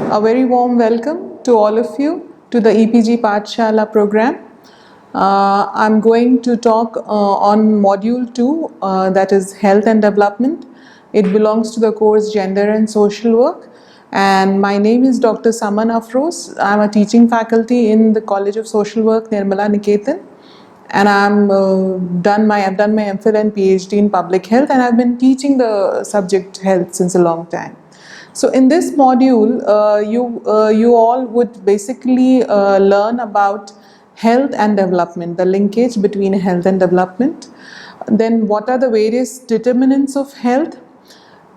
A very warm welcome to all of you to the EPG Pathshala program. I'm going to talk on module 2, that is health and development. It belongs to the course Gender and Social Work, and my name is Dr. Saman Afroz. I'm a teaching faculty in the College of Social Work, Nirmala Niketan, and I've done my MPhil and PhD in public health, and I've been teaching the subject health since a long time. So in this module, you all would basically learn about health and development, the linkage between health and development. Then what are the various determinants of health?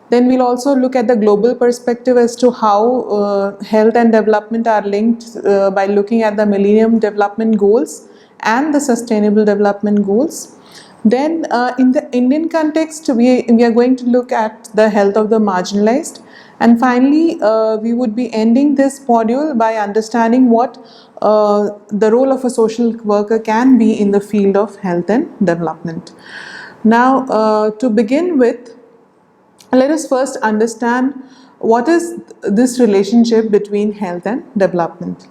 Then we'll also look at the global perspective as to how health and development are linked by looking at the Millennium Development Goals and the Sustainable Development Goals. Then in the Indian context, we are going to look at the health of the marginalized. And finally, we would be ending this module by understanding what the role of a social worker can be in the field of health and development. Now, to begin with, let us first understand what is this relationship between health and development.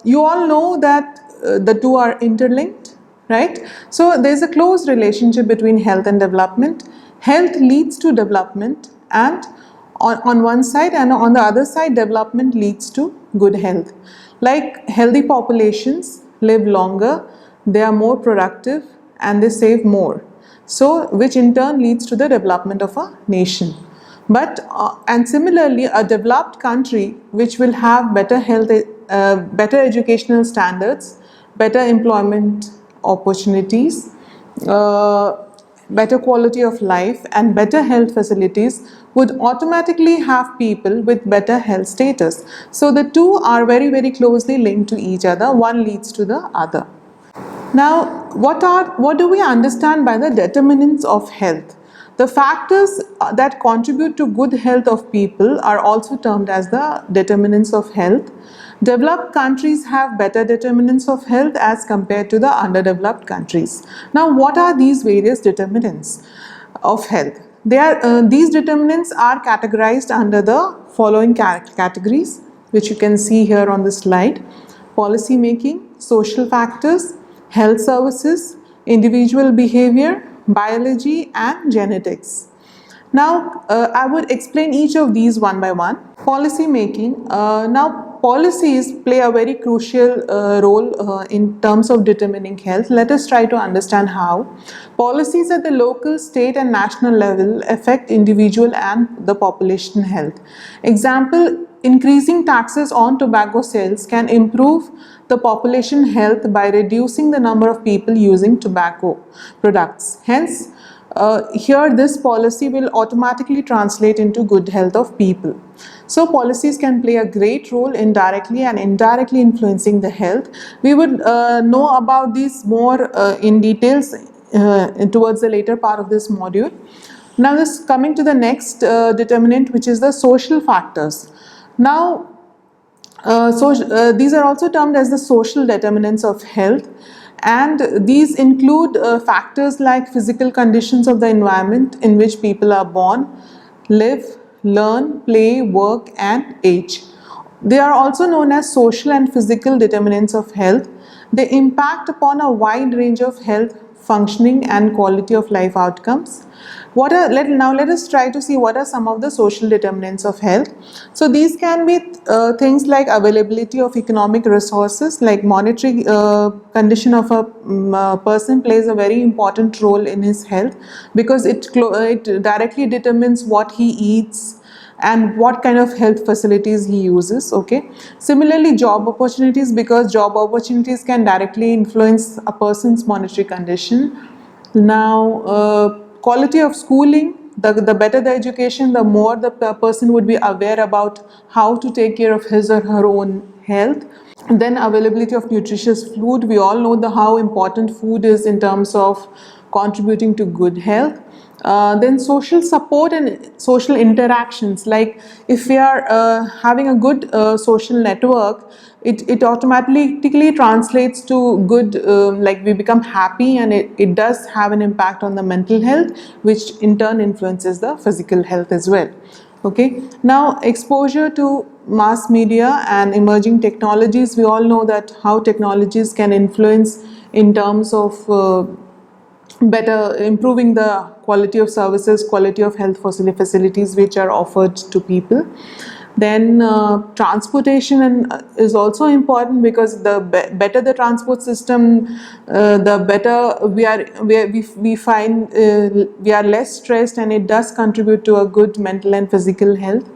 You all know that the two are interlinked, right? So there's a close relationship between health and development. Health leads to development, and on one side, and on the other side, development leads to good health. Like healthy populations live longer, they are more productive, and they save more. So, which in turn leads to the development of a nation. But and similarly, a developed country which will have better health, better educational standards, better employment opportunities, better quality of life, and better health facilities would automatically have people with better health status. So the two are very, very closely linked to each other. One leads to the other. Now, what do we understand by the determinants of health? The factors that contribute to good health of people are also termed as the determinants of health. Developed countries have better determinants of health as compared to the underdeveloped countries. Now, what are these various determinants of health? These determinants are categorized under the following categories, which you can see here on the slide: policy making, social factors, health services, individual behavior, biology, and genetics. Now, I would explain each of these one by one. Policy making. Now, policies play a very crucial role in terms of determining health. Let us try to understand how. Policies at the local, state, and national level affect individual and the population health. Example, increasing taxes on tobacco sales can improve the population health by reducing the number of people using tobacco products. Hence, here this policy will automatically translate into good health of people. So policies can play a great role in directly and indirectly influencing the health. We would know about these more in details towards the later part of this module. Now this coming to the next determinant, which is the social factors. Now these are also termed as the social determinants of health, and these include factors like physical conditions of the environment in which people are born, live, learn, play, work, and age. They are also known as social and physical determinants of health. They impact upon a wide range of health, functioning, and quality of life outcomes. Now let us try to see what are some of the social determinants of health. So these can be things like availability of economic resources, like monetary condition of a person plays a very important role in his health, because it directly determines what he eats and what kind of health facilities he uses. Okay. Similarly, job opportunities, because job opportunities can directly influence a person's monetary condition. Now, quality of schooling, the better the education, the more the person would be aware about how to take care of his or her own health. And then availability of nutritious food. We all know how important food is in terms of contributing to good health. Then social support and social interactions, like if we are having a good social network, it automatically translates to good, like we become happy, and it does have an impact on the mental health, which in turn influences the physical health as well. Okay, now exposure to mass media and emerging technologies. We all know that how technologies can influence in terms of better improving the quality of services, quality of health facilities which are offered to people. Then transportation is also important, because the better the transport system, the better we find we are less stressed, and it does contribute to a good mental and physical health.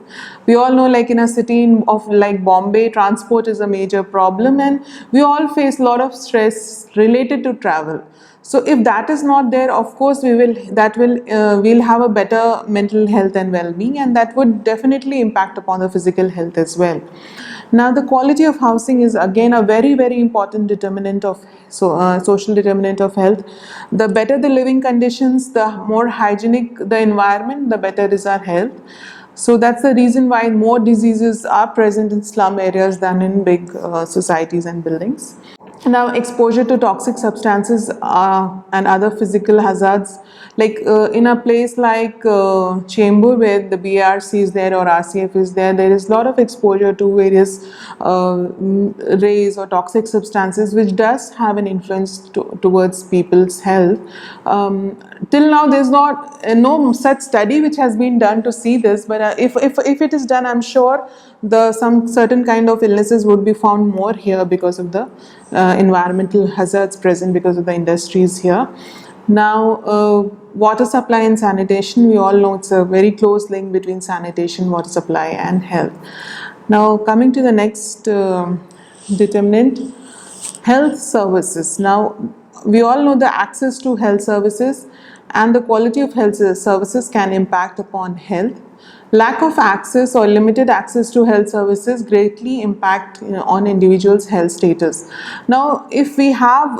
We all know, like in a city of like Bombay, transport is a major problem, and we all face a lot of stress related to travel. So if that is not there, of course we'll have a better mental health and well-being, and that would definitely impact upon the physical health as well. Now the quality of housing is again a very important determinant of social determinant of health. The better the living conditions, the more hygienic the environment, the better is our health. So that's the reason why more diseases are present in slum areas than in big societies and buildings. Now, exposure to toxic substances and other physical hazards, like in a place like Chembur, where the BRC is there or RCF is there, there is a lot of exposure to various rays or toxic substances, which does have an influence towards people's health. Till now, there's not no such study which has been done to see this, but if it is done, I'm sure some certain kind of illnesses would be found more here because of the environmental hazards present because of the industries here. Now, water supply and sanitation, we all know it's a very close link between sanitation, water supply and health. Now, coming to the next determinant, health services. Now, we all know the access to health services and the quality of health services can impact upon health. Lack of access or limited access to health services greatly impact on individuals' health status. Now, if we have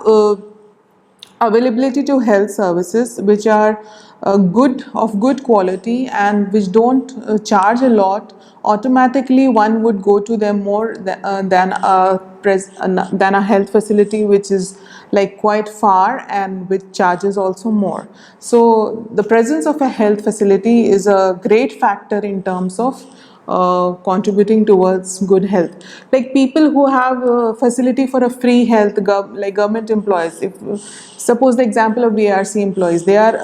availability to health services which are of good quality and which don't charge a lot, automatically one would go to them more than a health facility which is like quite far and which charges also more. So the presence of a health facility is a great factor in terms of contributing towards good health. Like people who have a facility for a free health, like government employees, if suppose the example of BRC employees, they are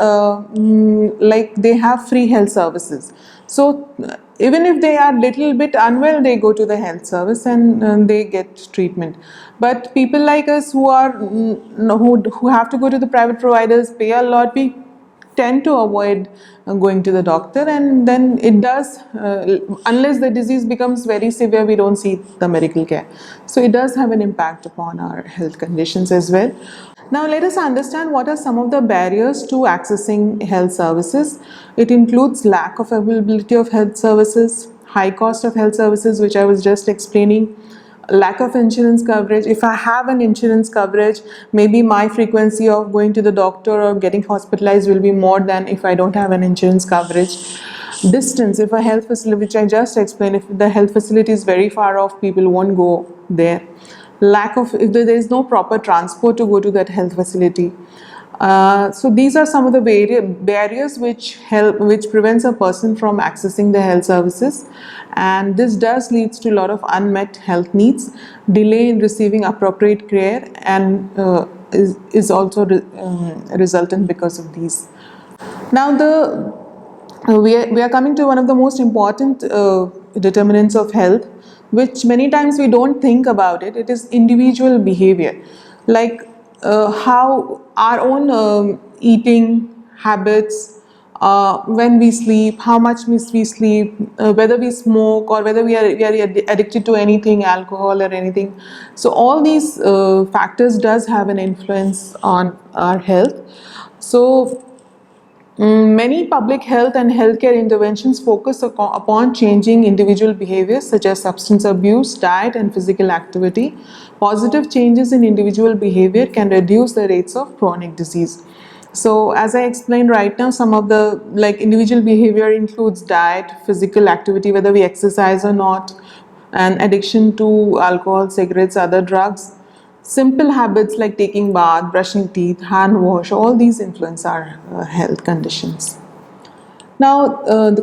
like they have free health services. So even if they are little bit unwell, they go to the health service and they get treatment. But people like us who are who have to go to the private providers, pay a lot, we tend to avoid going to the doctor, and then it does unless the disease becomes very severe, we don't seek the medical care. So it does have an impact upon our health conditions as well. Now let us understand what are some of the barriers to accessing health services. It includes lack of availability of health services, high cost of health services, which I was just explaining, lack of insurance coverage. If I have an insurance coverage, maybe my frequency of going to the doctor or getting hospitalized will be more than if I don't have an insurance coverage. Distance, if a health facility, which I just explained, if the health facility is very far off, people won't go there. Lack of, if there is no proper transport to go to that health facility. So these are some of the barriers which prevents a person from accessing the health services, and this does leads to a lot of unmet health needs, delay in receiving appropriate care, and is also resultant because of these. Now we are coming to one of the most important determinants of health, which many times we don't think about it. It is individual behavior, like how our own eating habits, when we sleep, how much we sleep, whether we smoke or whether we are addicted to anything, alcohol or anything. So all these factors does have an influence on our health. So many public health and healthcare interventions focus upon changing individual behaviors such as substance abuse, diet and physical activity. Positive changes in individual behavior can reduce the rates of chronic disease. So as I explained right now, some of the individual behavior includes diet, physical activity, whether we exercise or not, and addiction to alcohol, cigarettes, other drugs. Simple habits like taking bath, brushing teeth, hand wash, all these influence our health conditions. Now,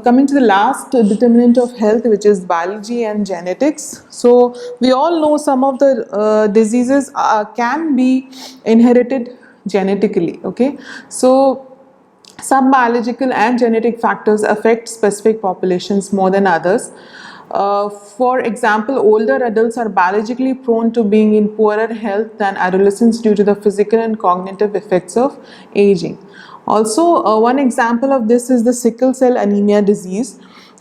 coming to the last determinant of health, which is biology and genetics. So, we all know some of the diseases can be inherited genetically. Okay, so some biological and genetic factors affect specific populations more than others. For example, older adults are biologically prone to being in poorer health than adolescents due to the physical and cognitive effects of aging. Also, one example of this is the sickle cell anemia disease,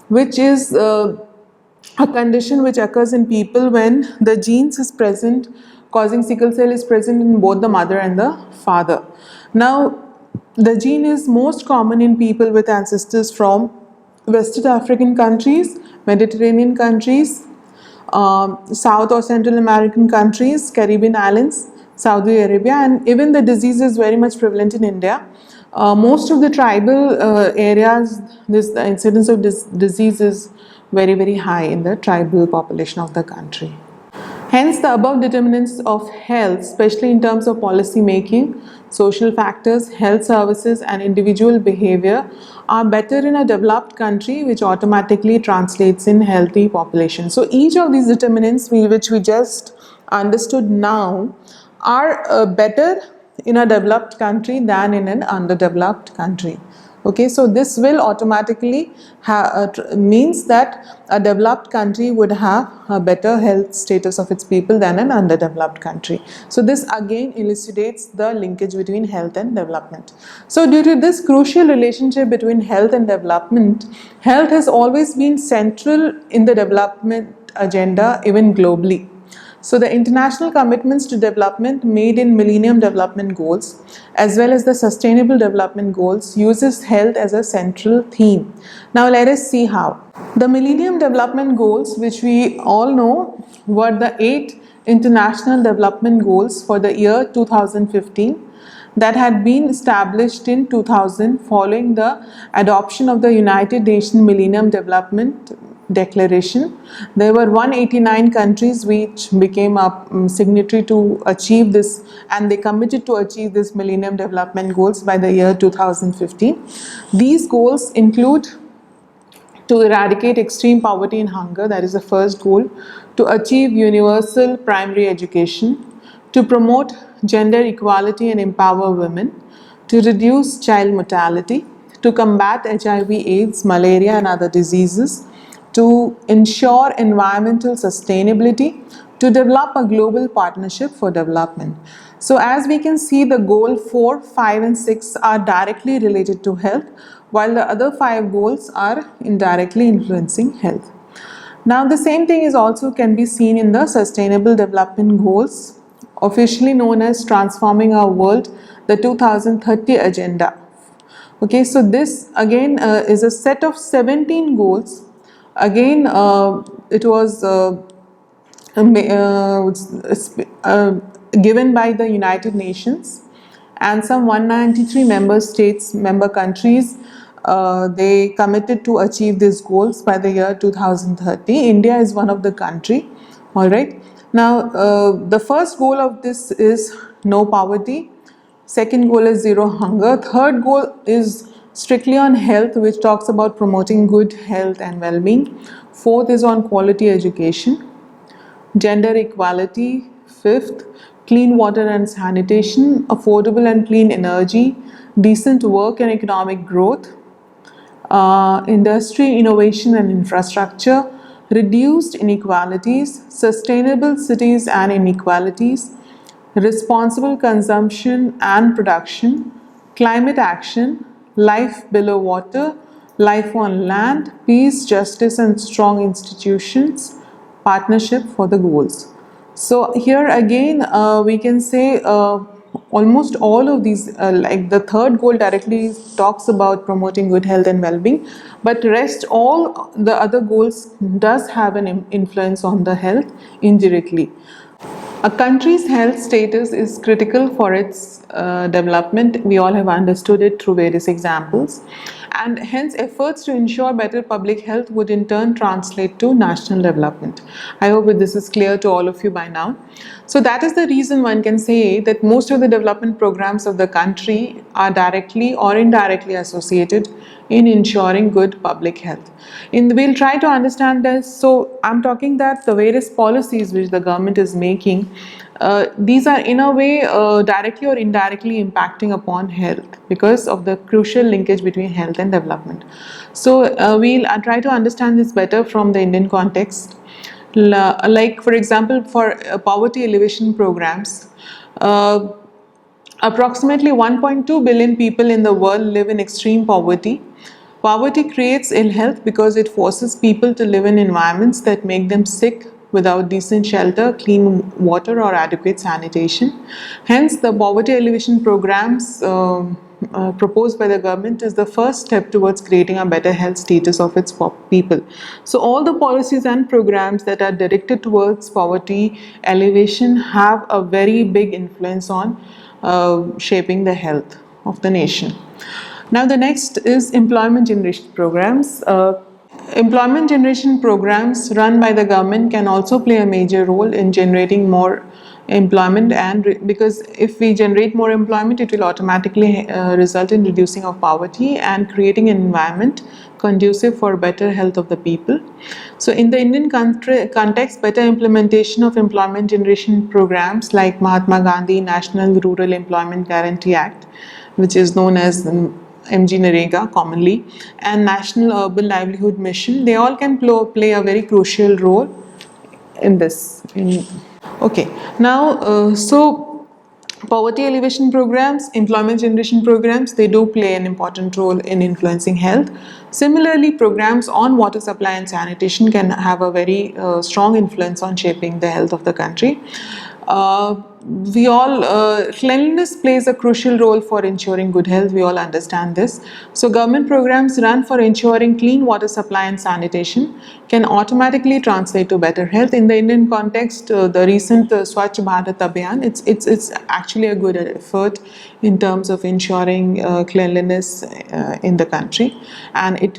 which is a condition which occurs in people when the genes is present causing sickle cell is present in both the mother and the father. Now, the gene is most common in people with ancestors from West African countries, Mediterranean countries, South or Central American countries, Caribbean islands, Saudi Arabia, and even the disease is very much prevalent in India. Most of the tribal areas, the incidence of this disease is very high in the tribal population of the country. Hence, the above determinants of health, especially in terms of policy making, social factors, health services, and individual behavior, are better in a developed country, which automatically translates in healthy population. So, each of these determinants, which we just understood now, are better in a developed country than in an underdeveloped country. Okay, so this will automatically means that a developed country would have a better health status of its people than an underdeveloped country. So this again elucidates the linkage between health and development. So due to this crucial relationship between health and development, health has always been central in the development agenda even globally. So the international commitments to development made in Millennium Development Goals as well as the Sustainable Development Goals uses health as a central theme. Now let us see how. The Millennium Development Goals, which we all know, were the 8 international development goals for the year 2015 that had been established in 2000 following the adoption of the United Nations Millennium Development Declaration. There were 189 countries which became a signatory to achieve this, and they committed to achieve this Millennium Development Goals by the year 2015. These goals include to eradicate extreme poverty and hunger, that is the first goal, to achieve universal primary education, to promote gender equality and empower women, to reduce child mortality, to combat HIV, AIDS, malaria and other diseases, to ensure environmental sustainability, to develop a global partnership for development. So as we can see, the goal 4, 5 and 6 are directly related to health, while the other 5 goals are indirectly influencing health. Now the same thing is also can be seen in the Sustainable Development Goals, officially known as Transforming Our World, the 2030 Agenda. Okay, so this again is a set of 17 goals. Again, it was given by the United Nations, and some 193 member countries, they committed to achieve these goals by the year 2030. India is one of the country. All right. Now, the first goal of this is no poverty. Second goal is zero hunger. Third goal is strictly on health, which talks about promoting good health and well-being. Fourth is on quality education. Gender equality. Fifth, clean water and sanitation, affordable and clean energy, decent work and economic growth, industry, innovation and infrastructure, reduced inequalities, sustainable cities and inequalities, responsible consumption and production, climate action, life below water, life on land, peace, justice and strong institutions, partnership for the goals. So here again we can say almost all of these, like the third goal directly talks about promoting good health and well-being, but rest all the other goals does have an influence on the health indirectly. A country's health status is critical for its development. We all have understood it through various examples, and hence efforts to ensure better public health would in turn translate to national development. I hope that this is clear to all of you by now. So that is the reason one can say that most of the development programs of the country are directly or indirectly associated in ensuring good public health. We'll try to understand this. So I'm talking that the various policies which the government is making, these are in a way directly or indirectly impacting upon health because of the crucial linkage between health and development. So we'll try to understand this better from the Indian context. Like for example, for poverty alleviation programs, uh, approximately 1.2 billion people in the world live in extreme poverty. Poverty creates ill health because it forces people to live in environments that make them sick without decent shelter, clean water, or adequate sanitation. Hence, the poverty alleviation programs proposed by the government is the first step towards creating a better health status of its people. So, all the policies and programs that are directed towards poverty alleviation have a very big influence on shaping the health of the nation. Now, the next is employment generation programs. Employment generation programs run by the government can also play a major role in generating more employment, and because if we generate more employment, it will automatically result in reducing of poverty and creating an environment conducive for better health of the people. So in the Indian context, better implementation of employment generation programs like Mahatma Gandhi National Rural Employment Guarantee Act, which is known as MG Narega commonly, and National Urban Livelihood Mission, they all can play a very crucial role in this. Okay, now poverty alleviation programs, employment generation programs, they do play an important role in influencing health. Similarly, programs on water supply and sanitation can have a very strong influence on shaping the health of the country. Cleanliness plays a crucial role for ensuring good health. We all understand this. So government programs run for ensuring clean water supply and sanitation can automatically translate to better health. In the Indian context, the recent Swachh Bharat Abhiyan, it's actually a good effort in terms of ensuring cleanliness in the country, and it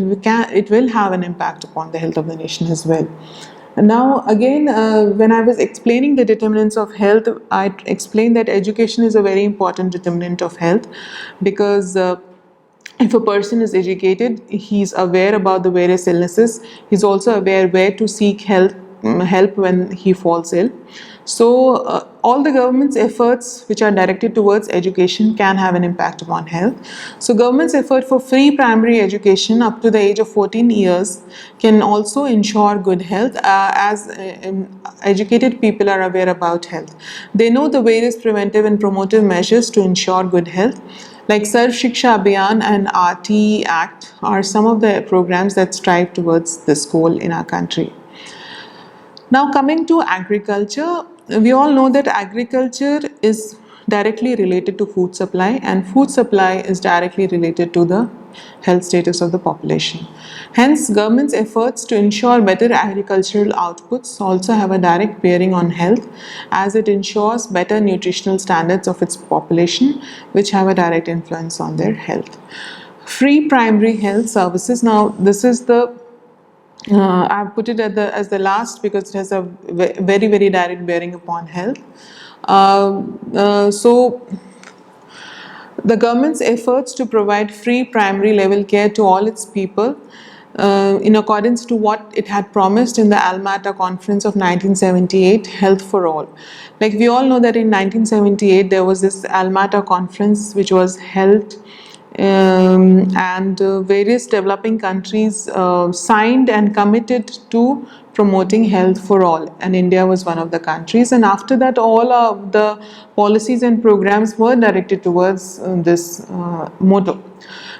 will have an impact upon the health of the nation as well. Now, again, when I was explaining the determinants of health, I explained that education is a very important determinant of health because if a person is educated, he's aware about the various illnesses, he's also aware where to seek help when he falls ill. So all the government's efforts which are directed towards education can have an impact upon health. So government's effort for free primary education up to the age of 14 years can also ensure good health as educated people are aware about health. They know the various preventive and promotive measures to ensure good health. Like Sarv Shiksha Abhiyan and RT Act are some of the programs that strive towards this goal in our country. Now coming to agriculture, we all know that agriculture is directly related to food supply, and food supply is directly related to the health status of the population. Hence, government's efforts to ensure better agricultural outputs also have a direct bearing on health, as it ensures better nutritional standards of its population, which have a direct influence on their health. Free primary health services. Now, this is the I've put it as the last because it has a very, very direct bearing upon health. So, the government's efforts to provide free primary level care to all its people in accordance to what it had promised in the Alma-Ata Conference of 1978, Health for All. Like we all know that in 1978 there was this Alma-Ata Conference which was held and various developing countries signed and committed to promoting health for all, and India was one of the countries. And after that, all of the policies and programs were directed towards this motto.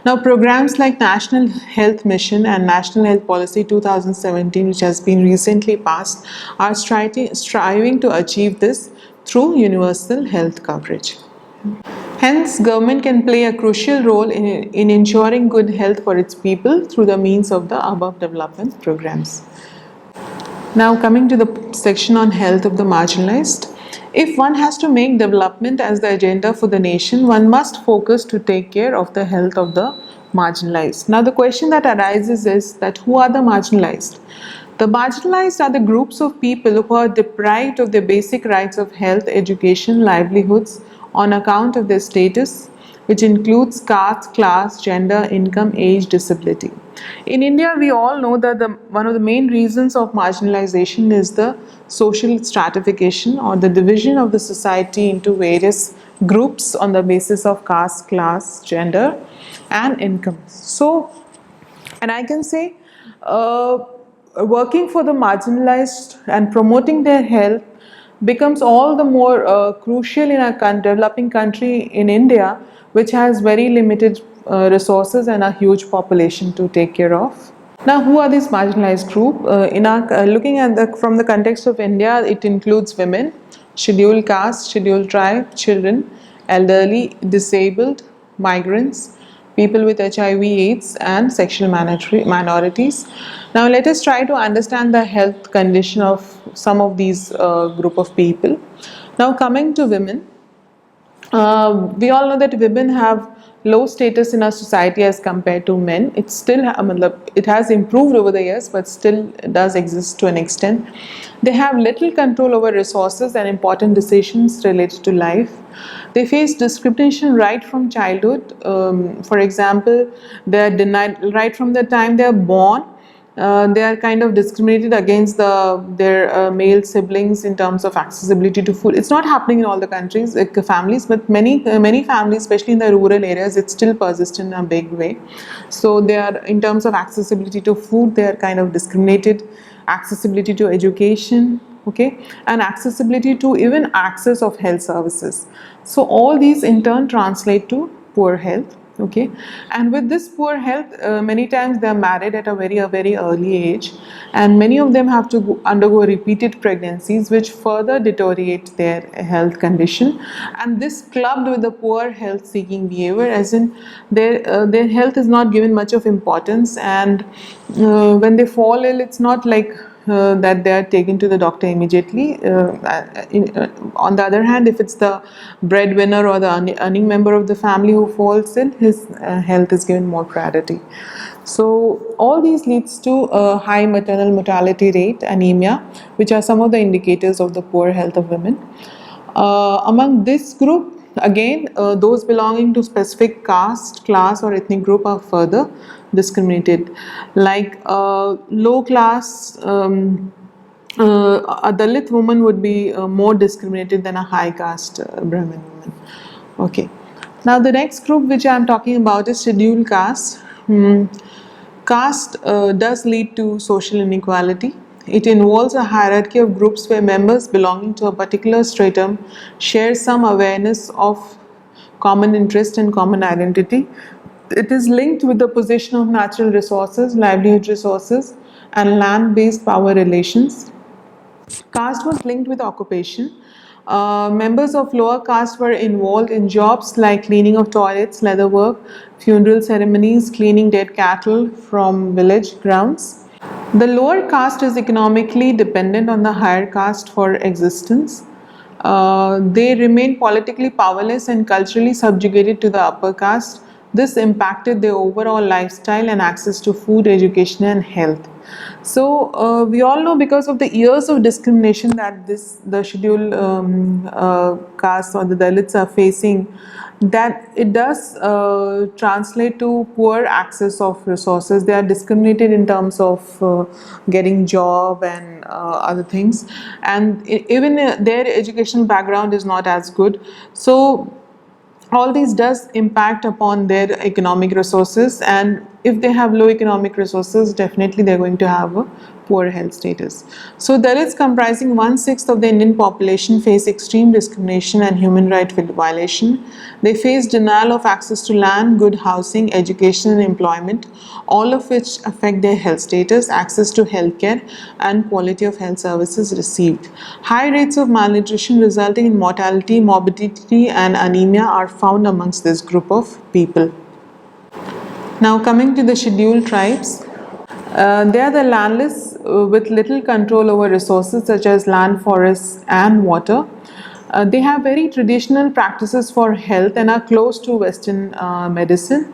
Now, programs like National Health Mission and National Health Policy 2017, which has been recently passed, are striving to achieve this through universal health coverage. Hence, government can play a crucial role in ensuring good health for its people through the means of the above development programs. Now, coming to the section on health of the marginalized. If one has to make development as the agenda for the nation, one must focus to take care of the health of the marginalized. Now, the question that arises is that who are the marginalized? The marginalized are the groups of people who are deprived of their basic rights of health, education, livelihoods on account of their status, which includes caste, class, gender, income, age, disability. In India, we all know that one of the main reasons of marginalization is the social stratification or the division of the society into various groups on the basis of caste, class, gender, and income. So, and I can say, working for the marginalized and promoting their health becomes all the more crucial in a developing country in India, which has very limited resources and a huge population to take care of. Now, who are these marginalized group? In our looking at from the context of India, it includes women, scheduled caste, scheduled tribe, children, elderly, disabled, migrants, people with HIV/AIDS, and sexual minorities. Now, let us try to understand the health condition of some of these group of people. Now, coming to women, we all know that women have low status in our society as compared to men. It still, it has improved over the years, but still does exist to an extent. They have little control over resources and important decisions related to life. They face discrimination right from childhood. For example, they are denied right from the time they are born. They are kind of discriminated against their male siblings in terms of accessibility to food. It's not happening in all the countries, families, but many families, especially in the rural areas, it still persists in a big way. So they are, in terms of accessibility to food, they are kind of discriminated. Accessibility to education, okay, and accessibility to even access of health services. So all these in turn translate to poor health. Okay, and with this poor health, many times they are married at a very early age, and many of them have to undergo repeated pregnancies, which further deteriorate their health condition. And this clubbed with the poor health seeking behavior, as in their health is not given much of importance, and when they fall ill, it's not like that they are taken to the doctor immediately. On the other hand, if it's the breadwinner or the earning member of the family who falls ill, his health is given more priority. So all these leads to a high maternal mortality rate, anemia, which are some of the indicators of the poor health of women. Among this group, again, those belonging to specific caste, class, or ethnic group are further discriminated. Like low class, a Dalit woman would be more discriminated than a high caste Brahmin woman. Okay. Now the next group which I am talking about is scheduled caste. Caste does lead to social inequality. It involves a hierarchy of groups where members belonging to a particular stratum share some awareness of common interest and common identity. It is linked with the position of natural resources, livelihood resources, and land-based power relations. Caste was linked with occupation. Members of lower caste were involved in jobs like cleaning of toilets, leather work, funeral ceremonies, cleaning dead cattle from village grounds. The lower caste is economically dependent on the higher caste for existence. They remain politically powerless and culturally subjugated to the upper caste. This impacted their overall lifestyle and access to food, education, and health. So we all know, because of the years of discrimination that the scheduled caste or the Dalits are facing, that it does translate to poor access of resources. They are discriminated in terms of getting job and other things, and even their educational background is not as good. So all these does impact upon their economic resources, and if they have low economic resources, definitely they're going to have a poor health status. So Dalits, comprising 1/6 of the Indian population, face extreme discrimination and human right violation. They face denial of access to land, good housing, education and employment, all of which affect their health status, access to healthcare and quality of health services received. High rates of malnutrition resulting in mortality, morbidity and anemia are found amongst this group of people. Now coming to the scheduled tribes, they are the landless with little control over resources such as land, forests and water. They have very traditional practices for health and are close to Western medicine.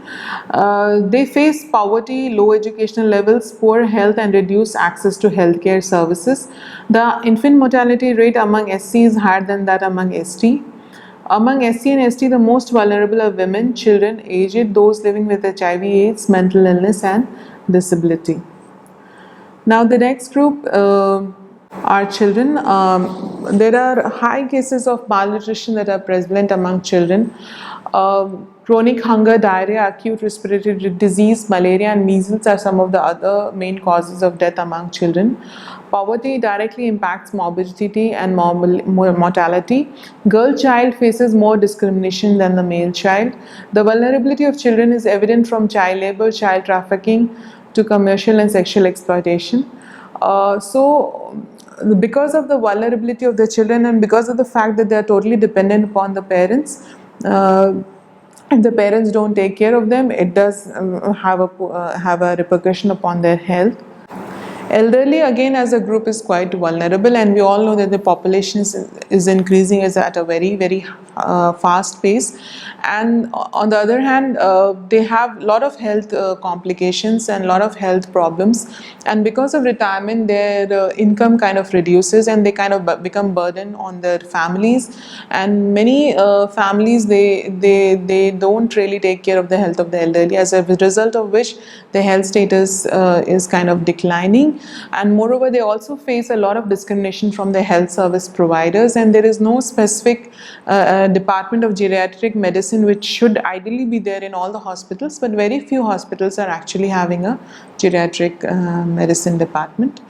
They face poverty, low educational levels, poor health and reduced access to healthcare services. The infant mortality rate among SC is higher than that among ST. Among SC and ST, the most vulnerable are women, children, aged, those living with HIV/AIDS, mental illness, and disability. Now, the next group are children. There are high cases of malnutrition that are prevalent among children. Chronic hunger, diarrhea, acute respiratory disease, malaria, and measles are some of the other main causes of death among children. Poverty directly impacts morbidity and mortality. Girl child faces more discrimination than the male child. The vulnerability of children is evident from child labor, child trafficking, to commercial and sexual exploitation. Because of the vulnerability of the children and because of the fact that they are totally dependent upon the parents, if the parents don't take care of them, it does have a repercussion upon their health. Elderly, again, as a group is quite vulnerable, and we all know that the population is increasing at a very fast pace. And on the other hand, they have a lot of health complications and a lot of health problems, and because of retirement their income kind of reduces and they kind of become burden on their families, and many families they don't really take care of the health of the elderly, as a result of which the health status is kind of declining. And moreover, they also face a lot of discrimination from the health service providers, and there is no specific department of geriatric medicine which should ideally be there in all the hospitals, but very few hospitals are actually having a geriatric medicine department.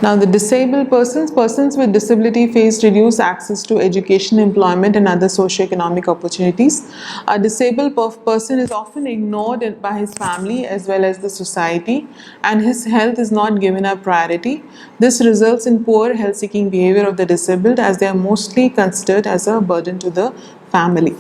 Now, the disabled persons with disability face reduced access to education, employment, and other socio-economic opportunities. A disabled person is often ignored by his family as well as the society, and his health is not given a priority. This results in poor health-seeking behavior of the disabled, as they are mostly considered as a burden to the family.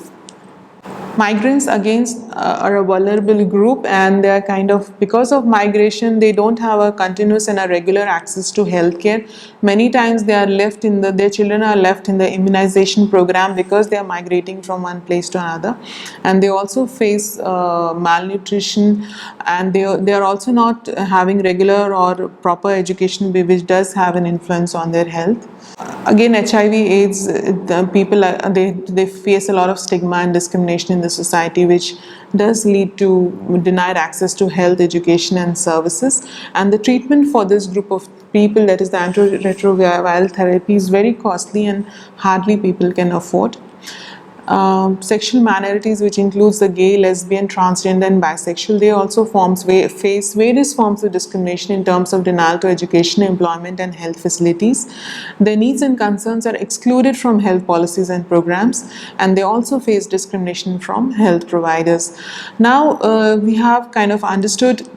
Migrants again are a vulnerable group, and they are kind of, because of migration, they don't have a continuous and a regular access to healthcare. Many times they are left in their children are left in the immunization program because they are migrating from one place to another, and they also face malnutrition, and they are also not having regular or proper education, which does have an influence on their health. Again, HIV/AIDS, people they face a lot of stigma and discrimination in the society, which does lead to denied access to health, education, and services. And the treatment for this group of people, that is the antiretroviral therapy, is very costly and hardly people can afford. Sexual minorities, which includes the gay, lesbian, transgender, and bisexual, they also face various forms of discrimination in terms of denial to education, employment, and health facilities. Their needs and concerns are excluded from health policies and programs, and they also face discrimination from health providers. Now, we have kind of understood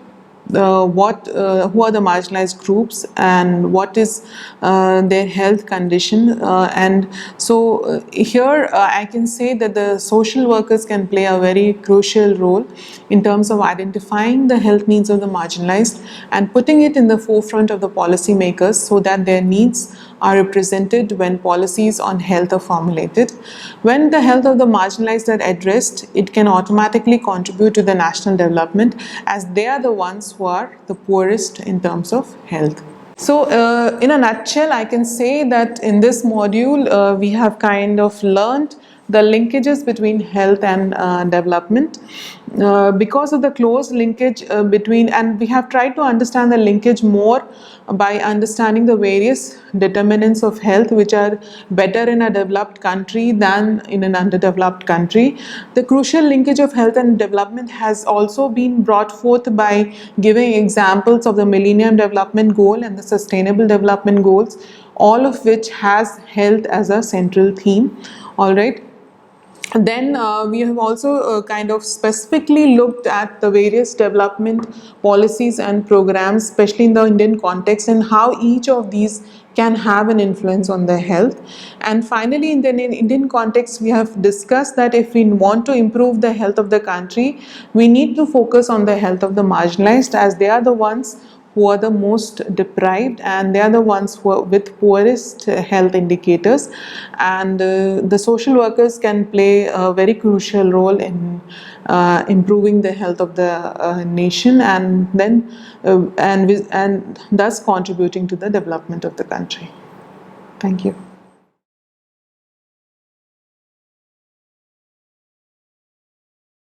who are the marginalized groups and what is their health condition, and so here I can say that the social workers can play a very crucial role in terms of identifying the health needs of the marginalized and putting it in the forefront of the policy makers so that their needs are represented when policies on health are formulated. When the health of the marginalized are addressed, it can automatically contribute to the national development, as they are the ones who are the poorest in terms of health. So in a nutshell, I can say that in this module we have kind of learned the linkages between health and development. Because of the close linkage between, and we have tried to understand the linkage more by understanding the various determinants of health which are better in a developed country than in an underdeveloped country. The crucial linkage of health and development has also been brought forth by giving examples of the Millennium Development Goal and the Sustainable Development Goals, all of which has health as a central theme. All right. Then we have also kind of specifically looked at the various development policies and programs, especially in the Indian context, and how each of these can have an influence on the health. And finally, in the Indian context, we have discussed that if we want to improve the health of the country, we need to focus on the health of the marginalized, as they are the ones who are the most deprived, and they are the ones who are with poorest health indicators, and the social workers can play a very crucial role in improving the health of the nation, and then and thus contributing to the development of the country. Thank you.